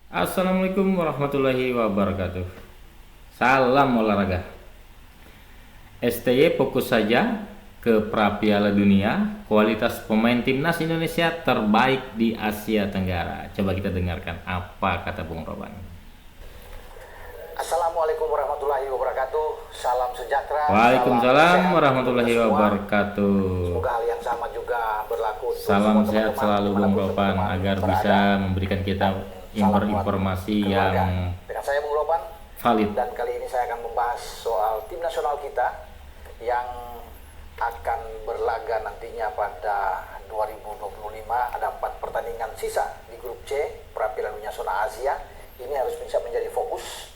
Assalamualaikum warahmatullahi wabarakatuh. Salam olahraga. STY fokus saja ke pra Piala Dunia. Kualitas pemain timnas Indonesia terbaik di Asia Tenggara. Coba kita dengarkan apa kata Bung Roban. Assalamualaikum warahmatullahi wabarakatuh. Salam sejahtera. Waalaikumsalam warahmatullahi wabarakatuh. Semoga hal yang sama juga berlaku untuk Salam semua sehat teman-teman selalu Bung dimanapun Roban teman-teman agar berada. bisa memberikan kita Salam buat informasi keluarga. yang Dengan saya Bung Roban, valid. dan kali ini saya akan membahas soal tim nasional kita yang akan berlaga nantinya pada 2025. Ada 4 pertandingan sisa di grup C pra Piala Dunia zona Asia. Ini harus bisa menjadi fokus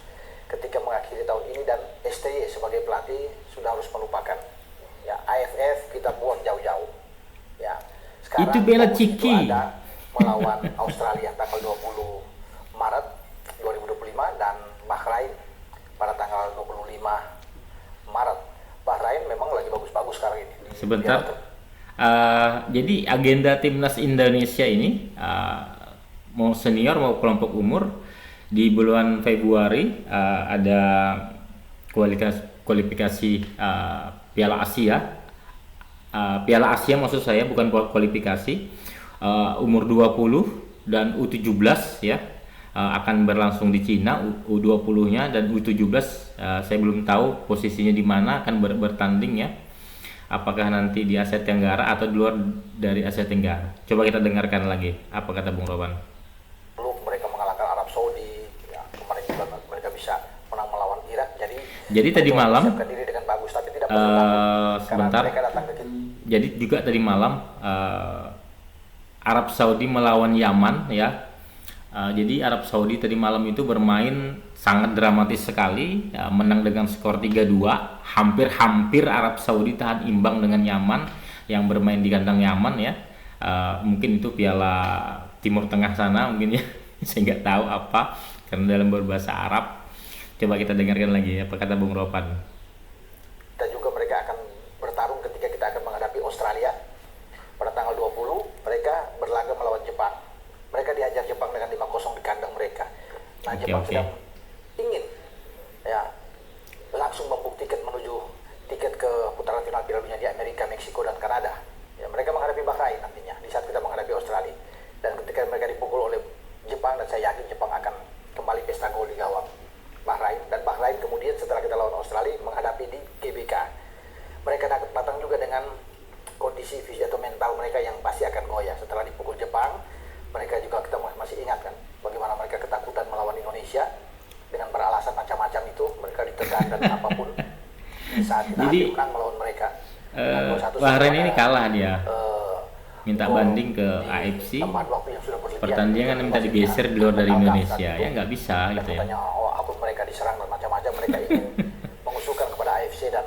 ketika mengakhiri tahun ini, dan STY sebagai pelatih sudah harus melupakan ya AFF, kita buang jauh-jauh ya. Sekarang Itu bela fokus itu Ciki. ada melawan Australia tanggal 20 Maret 2025 dan Bahrain pada tanggal 25 Maret. Bahrain memang lagi bagus-bagus sekarang ini di Sebentar. Piala Jadi agenda timnas Indonesia ini mau senior mau kelompok umur di bulan Februari ada kualifikasi Piala Asia. Piala Asia maksud saya, bukan kualifikasi. Umur 20 dan U17 ya, akan berlangsung di Cina. U20-nya dan U17 saya belum tahu posisinya di mana akan bertanding ya. Apakah nanti di Asia Tenggara atau di luar dari Asia Tenggara? Coba kita dengarkan lagi apa kata Bung Roban. Lalu mereka mengalahkan Arab Saudi ya, kemarin juga mereka bisa menang melawan Irak. Jadi tadi malam mempersiapkan diri dengan bagus, tapi tidak perlu takut karena sebentar. mereka datang ke kita. Jadi juga tadi malam Arab Saudi melawan Yaman ya. Jadi Arab Saudi tadi malam itu bermain sangat dramatis sekali ya, menang dengan skor 3-2. Hampir-hampir Arab Saudi tahan imbang dengan Yaman yang bermain di kandang Yaman ya. Mungkin itu Piala Timur Tengah sana mungkin ya. Saya nggak tahu apa karena dalam berbahasa Arab. Coba kita dengarkan lagi apa kata Bung Ropan. Dan juga mereka akan bertarung ketika kita akan menghadapi Australia pada tanggal 20. Mereka berlaga melawan Jepang. Mereka dihajar Jepang dengan 5-0 di kandang mereka. Nah, Jepang sedang ingin ya langsung membuktikan menuju tiket ke putaran final Piala Dunia di Amerika, Meksiko, dan Kanada. Ya, mereka menghadapi Bahrain nantinya di saat kita menghadapi Australia. Dan ketika mereka dipukul oleh Jepang, dan saya yakin Jepang akan kembali pesta gol di gawang Bahrain. Dan Bahrain kemudian setelah kita lawan Australia menghadapi di GBK. Mereka datang juga dengan kondisi fisik atau mental mereka yang pasti akan goyah setelah dipukul Jepang. Mereka juga, kita masih ingat kan bagaimana mereka ketakutan melawan Indonesia dengan beralasan macam-macam itu. Mereka ditekan dan apapun di saat kita Jadi, menang melawan mereka. Bahrain ini kalah dia. Minta banding ke AFC. Pertandingan minta digeser di luar dari Indonesia. Ya nggak bisa gitu ya. Katanya apa mereka diserang dan macam-macam, mereka ingin mengusulkan kepada AFC dan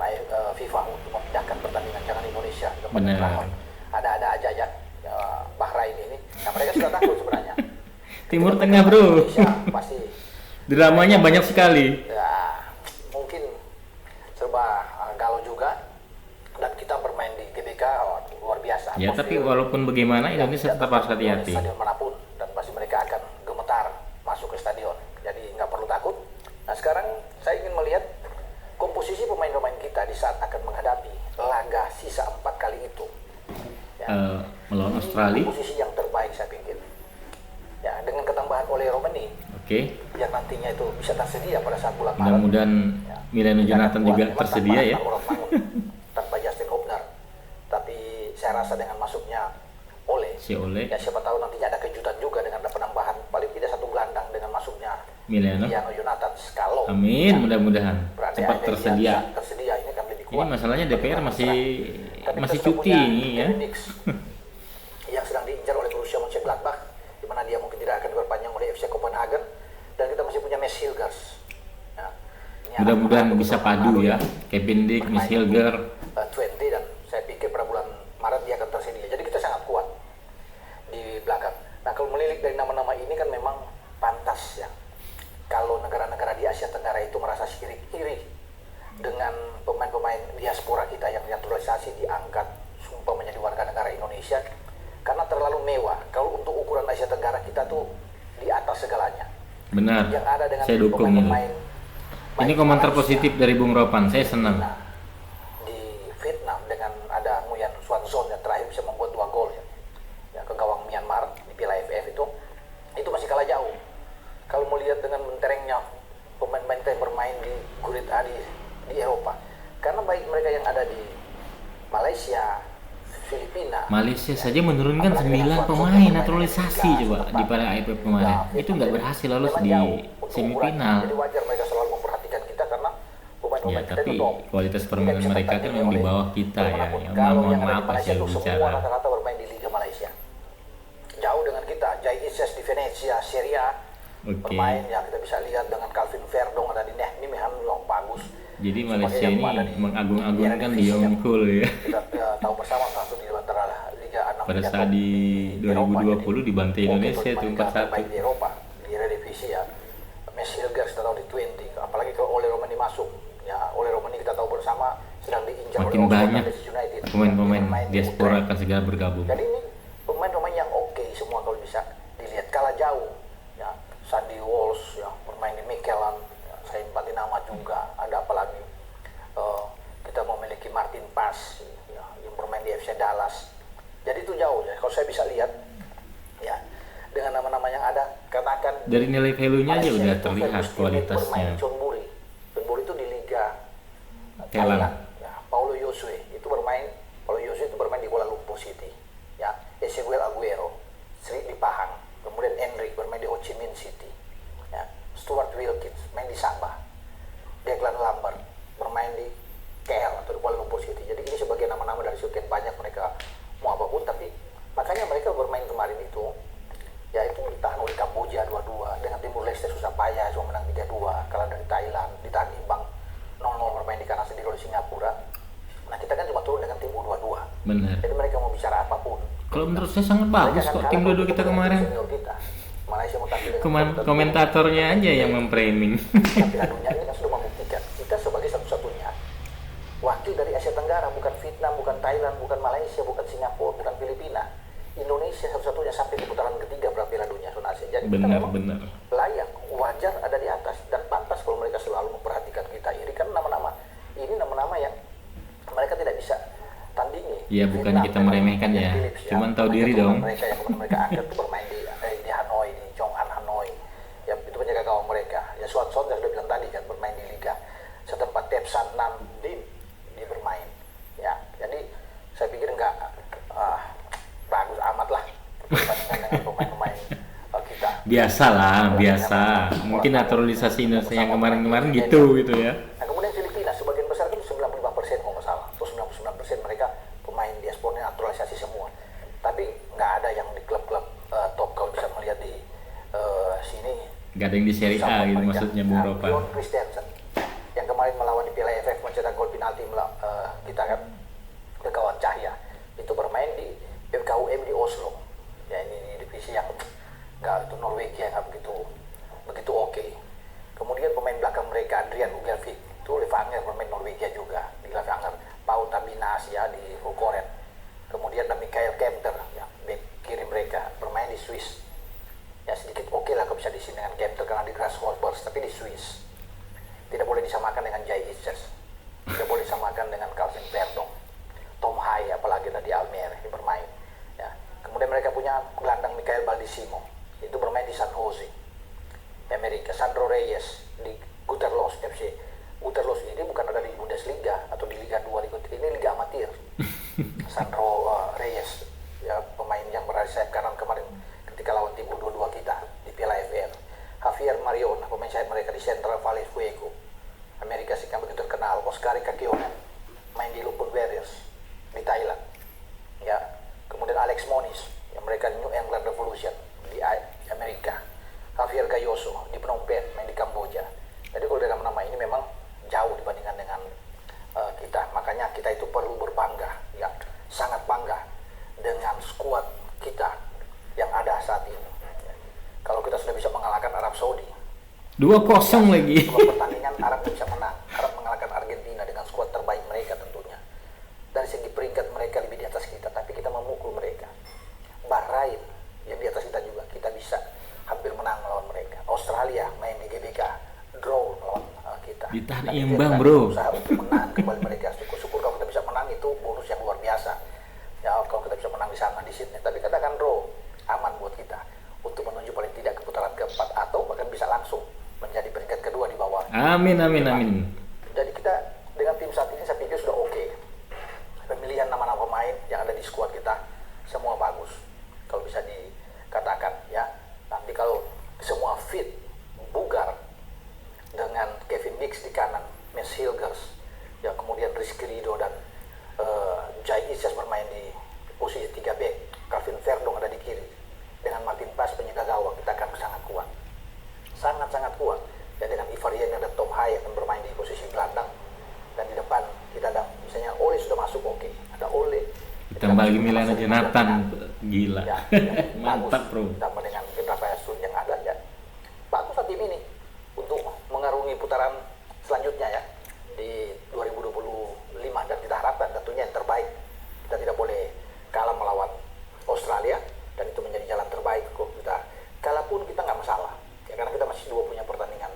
FIFA untuk memindahkan pertandingan, jangan Indonesia. Benar. Ada aja ya Bahrain ini. Nah, mereka sudah takut sebenarnya. Timur Tengah bro. Pasti Dramanya banyak sekali. ya, mungkin serba galau juga. Dan kita bermain di GBK luar biasa. Ya tapi walaupun bagaimana Indonesia tetap harus hati-hati. Stadion manapun, dan pasti mereka akan gemetar masuk ke stadion. Jadi nggak perlu takut. Nah, sekarang saya ingin melihat komposisi pemain-pemain kita di saat akan menghadapi laga sisa 4 kali itu. Ya. Melawan Australia. Komposisi yang terbaik saya pikir. Ya, dengan ketambahan oleh Romani. Oke. Yang nantinya itu bisa tersedia pada saat bulan Maret. Mudah-mudahan Ya. Milano Jonathan juga tersedia ya. Tanpa Justin Hubner. Tapi saya rasa dengan masuknya Si Ole. ya siapa tahu nantinya ada kejutan juga dengan ada penambahan paling tidak 1 gelandang dengan masuknya Milano. Jonathan Scalo. Amin, Ya. mudah-mudahan Berarti cepat ada tersedia. yang tersedia, ini kan lebih Ini kuat. masalahnya DPR masih Tapi kita cuti punya ini ya. Kevin Dix yang sedang diincar oleh Borussia Mönchengladbach, di mana dia mungkin tidak akan diperpanjang oleh FC Copenhagen. Dan kita masih punya Mads Hilgers. Ya. Ini Mudah-mudahan anak-anak bisa betul-betul padu baru ya. Kevin Dick, Miss Hilger. 20, dan saya pikir pada bulan Maret dia akan tersedia. Jadi kita sangat kuat di belakang. Nah, kalau melirik dari nama-nama ini kan memang pantas ya. Kalau negara-negara di Asia Tenggara itu merasa iri dengan pemain-pemain diaspora kita yang naturalisasi diangkat sumpah menjadi warga negara Indonesia karena terlalu mewah. Kalau untuk ukuran Asia Tenggara kita tuh di atas segalanya. Benar. Yang ada dengan Saya dukung ini. pemain-pemain Ini baik komentar Malaysia, positif dari Bung Ropan. Saya senang. Filipina, di Vietnam dengan ada Nguyen Xuan Son yang terakhir bisa membuat 2 gol ya ke gawang Myanmar di Piala AFF itu masih kalah jauh. Kalau mau lihat dengan menterengnya pemain-pemain kita yang bermain di Kulit A di Eropa, karena baik mereka yang ada di Malaysia, Filipina. Malaysia saja menurunkan 9 pemain naturalisasi coba di pada AFF kemarin. Itu nggak berhasil lolos di semifinal. Jadi wajar mereka selalu memperhatikan kita karena Ya, pemain-pemain kita tapi itu top. kualitas permainan mereka kan memang di bawah kita ya. Ya, Kalau mohon yang ada di maaf Malaysia saya itu semua bicara. rata-rata bermain di Liga Malaysia. Jauh dengan kita, Jai Isis di Venezia, Serie A. Oke. Bermain ya kita bisa lihat dengan Calvin Verdong ada di Nehmi Mehan yang bagus. Jadi Sebagai Malaysia yang ini ada di mengagung-agungkan Eredivisie Dion yang Cole ya. Kita tahu bersama satu di antara Liga 6 Pada Liga saat top di Eropa. 2020 dibantai Jadi, Indonesia oke, itu kalau dimainkan terbaik 4-1. di Eropa di Eredivisie ya. Messi Hilgers kita tahu di 20, apalagi kalau Ole Romani masuk ya, Ole Romani kita tahu bersama sedang diincar Makin oleh banyak Manchester United. pemain-pemain Dia bermain di diaspora Utrecht. akan segera bergabung. Jadi ini pemain-pemain yang oke semua kalau bisa dilihat, kalah jauh ya. Sandy Walsh ya bermain di Mikelan ya, saya empati nama juga. Ada apa lagi, kita memiliki Martin Paes ya, yang bermain di FC Dallas. Jadi itu jauh ya kalau saya bisa lihat ya dengan nama-nama yang ada. Katakan Dari nilai value-nya aja Malaysia udah itu terlihat Fergus Tillman kualitasnya. bermain Chonburi. Chonburi itu di Liga Thailand. Thailand. Ya, Paulo Yosue itu bermain di Kuala Lumpur City. Ya, Ezequiel Aguero di Pahang. Kemudian Enric bermain di Ho Chi Minh City. Ya, Stuart Wilkins main di Sabah. Declan Lambert bermain di KL atau di Kuala Lumpur City. Jadi ini sebagai nama-nama dari sekian banyak mereka mau apapun, tapi makanya mereka bermain kemarin itu ya itu ditahan oleh Kamboja 2-2, dengan Timur Leste susah payah cuma menang 3-2, kalah dari Thailand, ditahan imbang 0-0 bermain di kandang sendiri oleh Singapura. Nah kita kan cuma turun dengan tim U22. Benar. Jadi mereka mau bicara apapun. Kalau menurut saya sangat bagus kok tim dua kita kemarin. Senior kita. Malaysia mau tampil dengan Komentatornya aja yang memframing. Piala Dunia ini kan sudah membuktikan kita sebagai satu-satunya wakil dari Asia Tenggara, bukan Vietnam, bukan Thailand, bukan Malaysia, bukan Singapura, bukan Filipina. Indonesia satu-satunya sampai di putaran ketiga Piala Dunia zona Asia. Jadi kita memang Benar. layak, wajar ada di atas dan pantas kalau mereka selalu memperhatikan kita. Ini kan nama-nama yang mereka tidak bisa tandingi. Ya bukan Vietnam kita dengan meremehkan ya. Philips, Cuman tahu mereka diri turunan dong. Mereka yang mereka angkat tuh bermain di Hanoi, di Chong'an Hanoi. Ya itu penjaga gawang mereka. Ya Xuan Son yang sudah bilang tadi kan bermain di liga setempat Tepsan Nam Dim dia bermain. Ya jadi saya pikir enggak bagus amat lah dibandingkan dengan pemain-pemain kita. Biasa. Mungkin naturalisasi Indonesia yang kemarin-kemarin gitu ya. Nah kemudian Filipina sebagian besar itu 95% kalau nggak salah, atau 99% mereka pemain diaspora naturalisasi semua. Tapi nggak ada yang di klub-klub top kalau bisa melihat di sini. Gak ada yang di Serie A gitu maksudnya Bung Ropan. Bjorn Christensen yang kemarin melawan di Piala AFF mencetak gol penalti kita kan ke gawang Cahya itu bermain di FKUM di Oslo. Ya ini divisi yang nggak, itu Norwegia nggak begitu oke. Kemudian pemain belakang mereka Adrian Ugelvik itu Levanger bermain Norwegia juga di Levanger. Paul Tabinas ya di Vukoren. Kemudian ada Mikael Kempter ya bek kiri mereka bermain di Swiss. Ya sedikit oke lah kalau bisa di sini dengan Kempter karena di Grasshoppers, tapi di Swiss tidak boleh disamakan dengan Jai Isis, tidak boleh disamakan dengan Calvin Verdong, Tom Hai apalagi tadi Almere yang bermain. Ya. Kemudian mereka punya gelandang Michael Baldissimo itu bermain di San Jose Amerika. Sandro Reyes di Gütersloh FC. Gütersloh ini bukan ada di Bundesliga atau di Liga 2, ini Liga Amatir. Sandro Reyes ya pemain yang berada di sayap kanan kemarin ketika lawan tim U22 kita di Piala AFF. Javier Marion pemain sayap mereka di Central Valley Fuego Amerika Serikat begitu terkenal. Oscar Kakionen main di Lumpur Warriors di Thailand ya. Kemudian Alex Moniz yang mereka di New England Revolution di Amerika. Javier Gayoso di Phnom Penh main di Kamboja. Jadi kalau dalam nama ini memang jauh dibandingkan dengan kita. Makanya kita itu perlu berbangga ya, sangat bangga dengan skuad kita yang ada saat ini. Kalau kita sudah bisa mengalahkan Arab Saudi 2-0 lagi. dua pertandingan Arab bisa menang. Arab mengalahkan Argentina dengan skuad terbaik mereka tentunya. Dari segi peringkat mereka lebih di atas kita, tapi kita memukul mereka. Bahrain yang di atas kita juga, kita bisa hampir menang melawan mereka. Australia kita. Ditahan Tapi imbang, kita bro. berusaha untuk menang kembali mereka. Syukur-syukur kalau kita bisa menang itu bonus yang luar biasa. Ya kalau kita bisa menang di sana di Sydney. Tapi katakan draw aman buat kita untuk menuju paling tidak ke putaran keempat atau bahkan bisa langsung menjadi peringkat kedua di bawah. Amin, amin, amin. Jadi kita dengan tim saat ini saya pikir sudah oke. Pemilihan nama-nama pemain yang ada di skuad kita semua bagus. Kalau bisa dikatakan ya. Nanti kalau semua fit, bugar dengan Kevin Mix di kanan, Mes Hilgers, ya kemudian Rizky Ridho dan Jai Isyas bermain di posisi 3 back, Calvin Verdong ada di kiri, dengan Martin Pas penjaga gawang kita akan sangat kuat, sangat kuat. Ya dengan Ivarien dan Tom Hai akan bermain di posisi gelandang, dan di depan kita ada misalnya Ole sudah masuk oke, ada Ole. Ditambah lagi Milana Jonathan, gila. Ya, Mantap, bro. Ditambah dengan Rafael Sun yang ada ya. Bagus lah tim ini untuk mengarungi putaran selanjutnya ya di 2025, dan kita harapkan tentunya yang terbaik. Kita tidak boleh kalah melawan Australia, dan itu menjadi jalan terbaik kok. Kita kalah pun kita nggak masalah ya, karena kita masih punya pertandingan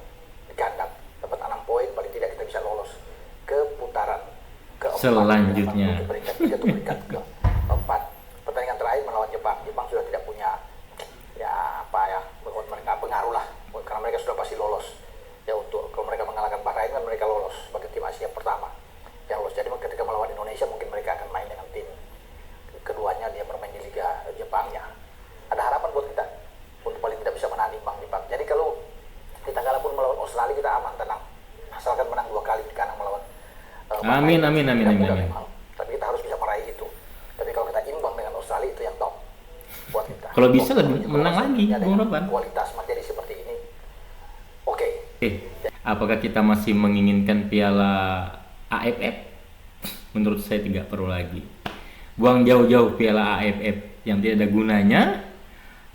di kandang, dapat 6 poin, paling tidak kita bisa lolos ke putaran keempat selanjutnya. Untuk peringkat 3 atau peringkat keempat. Pertandingan terakhir melawan Jepang sudah tidak punya ya apa ya, mereka pengaruh lah, karena mereka sudah pasti lolos ya. Untuk kalau mereka mengalahkan Bahrain kan mereka lolos sebagai tim Asia pertama yang lolos. Jadi ketika melawan Indonesia mungkin mereka akan main dengan tim keduanya, dia bermain di Liga Jepangnya. Ada harapan buat kita untuk paling tidak bisa menahan imbang. Jadi kalau kita kalah pun melawan Australia kita aman, tenang, asalkan menang 2 kali di kandang melawan Amin, amin, amin, amin, amin. Tapi kita harus bisa meraih itu. Tapi kalau kita imbang dengan Australia itu yang top buat kita. Kalau bisa lebih menang lagi, Bung Roban. Kualitas materi seperti ini, oke. Apakah kita masih menginginkan piala AFF? Menurut saya tidak perlu lagi. Buang jauh-jauh piala AFF yang tidak ada gunanya,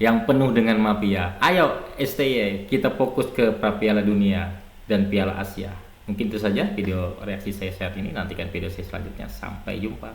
yang penuh dengan mafia. Ayo STY, kita fokus ke Piala Dunia dan Piala Asia. Mungkin itu saja video reaksi saya saat ini. Nantikan video saya selanjutnya. Sampai jumpa.